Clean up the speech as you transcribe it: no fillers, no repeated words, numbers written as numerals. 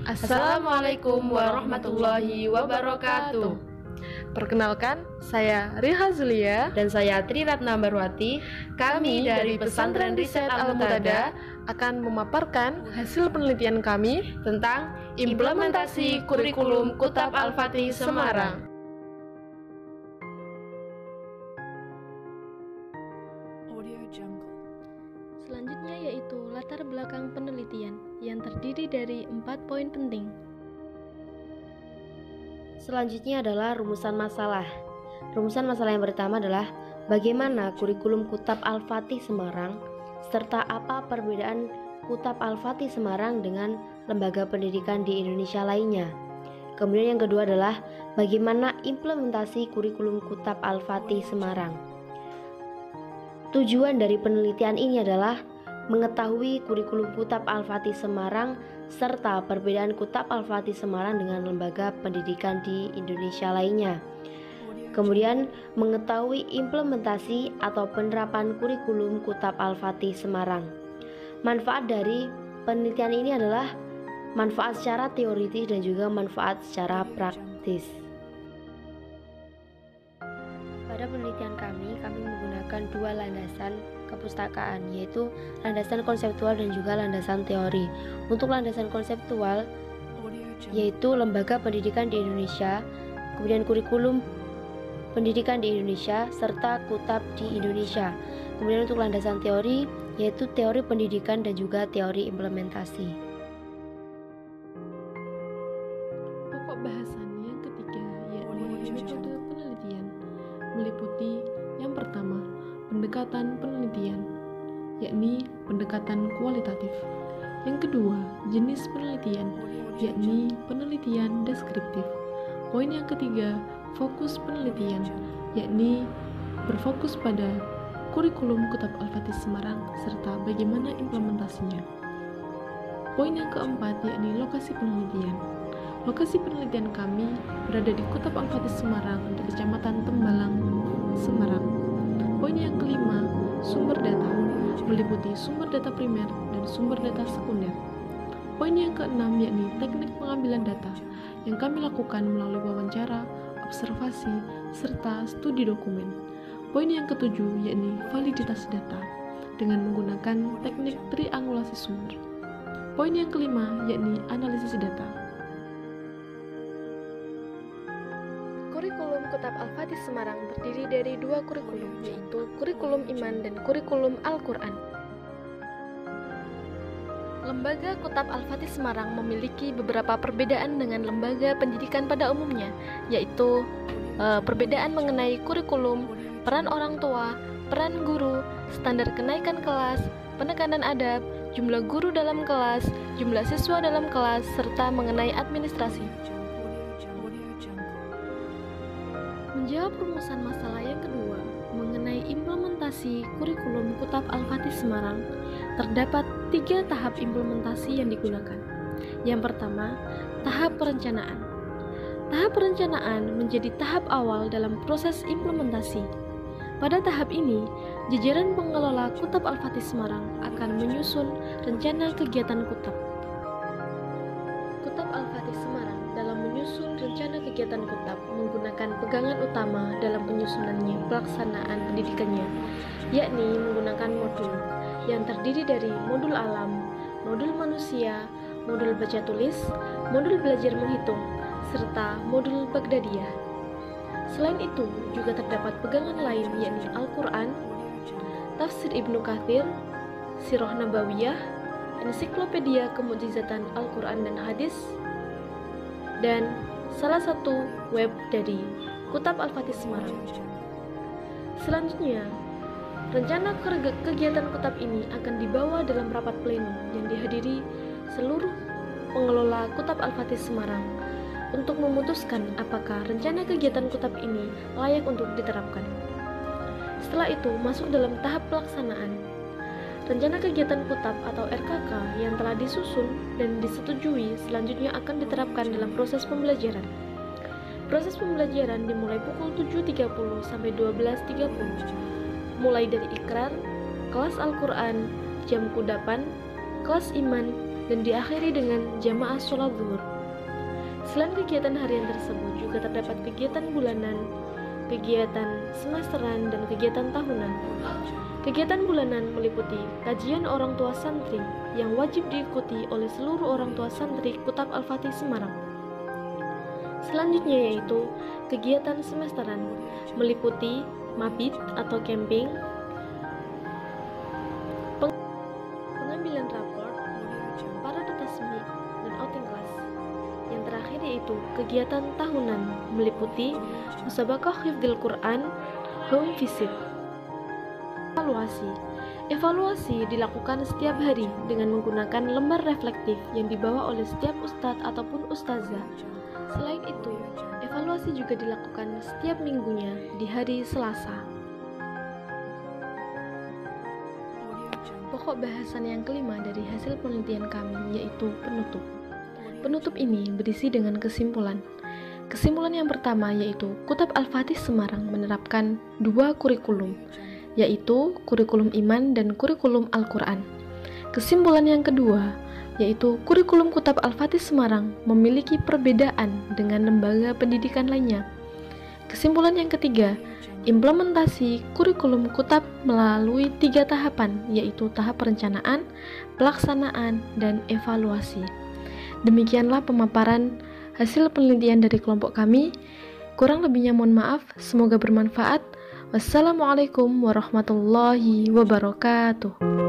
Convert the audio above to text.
Assalamualaikum warahmatullahi wabarakatuh. Perkenalkan, saya Riha Zulia dan saya Tri Ratna Barwati. Kami dari Pesantren Riset Al-Muntada akan memaparkan hasil penelitian kami tentang implementasi kurikulum Kutab Al-Fatih Semarang. Selanjutnya yaitu latar belakang penelitian yang terdiri dari 4 poin penting. Selanjutnya adalah rumusan masalah. Rumusan masalah yang pertama adalah bagaimana kurikulum Kutab Al-Fatih Semarang serta apa perbedaan Kutab Al-Fatih Semarang dengan lembaga pendidikan di Indonesia lainnya. Kemudian yang kedua adalah bagaimana implementasi kurikulum Kutab Al-Fatih Semarang. Tujuan dari penelitian ini adalah mengetahui kurikulum Kutab Al-Fatih Semarang serta perbedaan Kutab Al-Fatih Semarang dengan lembaga pendidikan di Indonesia lainnya. Kemudian mengetahui implementasi atau penerapan kurikulum Kutab Al-Fatih Semarang. Manfaat dari penelitian ini adalah manfaat secara teoritis dan juga manfaat secara praktis. Pada penelitian kami menggunakan dua landasan kepustakaan, yaitu landasan konseptual dan juga landasan teori. Untuk landasan konseptual yaitu lembaga pendidikan di Indonesia, kemudian kurikulum pendidikan di Indonesia, serta Kutab di Indonesia. Kemudian untuk landasan teori yaitu teori pendidikan dan juga teori implementasi. Pokok bahasan yang ketiga yaitu metode penelitian, meliputi yang pertama, pendekatan penelitian, yakni pendekatan kualitatif. Yang kedua, jenis penelitian, yakni penelitian deskriptif. Poin yang ketiga, fokus penelitian, yakni berfokus pada kurikulum Kutab Al-Fatih Semarang serta bagaimana implementasinya. Poin yang keempat, yakni lokasi penelitian. Lokasi penelitian kami berada di Kutab Al-Fatih Semarang di Kecamatan Tembalang, Semarang. Poin yang kelima, sumber data, meliputi sumber data primer dan sumber data sekunder. Poin yang keenam yakni teknik pengambilan data yang kami lakukan melalui wawancara, observasi, serta studi dokumen. Poin yang ketujuh yakni validitas data dengan menggunakan teknik triangulasi sumber. Poin yang kelima yakni analisis data. Kurikulum Kutab Al-Fatih Semarang terdiri dari dua kurikulum, yaitu kurikulum Iman dan kurikulum Al-Quran. Lembaga Kutab Al-Fatih Semarang memiliki beberapa perbedaan dengan lembaga pendidikan pada umumnya, yaitu perbedaan mengenai kurikulum, peran orang tua, peran guru, standar kenaikan kelas, penekanan adab, jumlah guru dalam kelas, jumlah siswa dalam kelas, serta mengenai administrasi. Menjawab rumusan masalah yang kedua mengenai implementasi kurikulum Kutab Al-Fatih Semarang, terdapat 3 tahap implementasi yang digunakan. Yang pertama, tahap perencanaan. Tahap perencanaan menjadi tahap awal dalam proses implementasi. Pada tahap ini, jajaran pengelola Kutab Al-Fatih Semarang akan menyusun rencana kegiatan Kutab. Kutab Al-Fatih Semarang dalam menyusun rencana kegiatan Kutab menggunakan pegangan utama dalam penyusunannya pelaksanaan pendidikannya, yakni menggunakan modul yang terdiri dari modul alam, modul manusia, modul baca tulis, modul belajar menghitung, serta modul Baghdadiyah. Selain itu, juga terdapat pegangan lain yakni Al-Quran, Tafsir Ibnu Katsir, Sirah Nabawiyah, Ensiklopedia Kemukjizatan Al-Quran dan Hadis, dan salah satu web dari Kutab Al-Fatih Semarang. Selanjutnya, rencana kegiatan Kutab ini akan dibawa dalam rapat pleno yang dihadiri seluruh pengelola Kutab Al-Fatih Semarang untuk memutuskan apakah rencana kegiatan Kutab ini layak untuk diterapkan. Setelah itu, masuk dalam tahap pelaksanaan. Rencana kegiatan Kutab atau RKK yang telah disusun dan disetujui selanjutnya akan diterapkan dalam proses pembelajaran. Proses pembelajaran dimulai pukul 7.30 sampai 12.30. Mulai dari ikrar, kelas Al-Quran, jam kudapan, kelas iman, dan diakhiri dengan jamaah sholat zuhur. Selain kegiatan harian tersebut juga terdapat kegiatan bulanan, kegiatan semesteran, dan kegiatan tahunan. Kegiatan bulanan meliputi kajian orang tua santri yang wajib diikuti oleh seluruh orang tua santri Kutab Al-Fatih Semarang. Selanjutnya yaitu kegiatan semesteran meliputi mabit atau camping, pengambilan rapor, parade tasmi, dan outing kelas. Yang terakhir yaitu kegiatan tahunan meliputi musabaqah hifdzil Quran, home visit. Evaluasi dilakukan setiap hari dengan menggunakan lembar reflektif yang dibawa oleh setiap ustadz ataupun ustazah. Selain itu, evaluasi juga dilakukan setiap minggunya di hari Selasa. Pokok bahasan yang kelima dari hasil penelitian kami yaitu penutup. Penutup ini berisi dengan kesimpulan. Kesimpulan yang pertama yaitu Kutab Al-Fatih Semarang menerapkan 2 kurikulum, yaitu kurikulum iman dan kurikulum Al-Quran. Kesimpulan yang kedua yaitu kurikulum Kutab Al-Fatih Semarang memiliki perbedaan dengan lembaga pendidikan lainnya. Kesimpulan yang ketiga, implementasi kurikulum Kutab melalui 3 tahapan, yaitu tahap perencanaan, pelaksanaan, dan evaluasi. Demikianlah pemaparan hasil penelitian dari kelompok kami. Kurang lebihnya mohon maaf, semoga bermanfaat. Wassalamualaikum warahmatullahi wabarakatuh.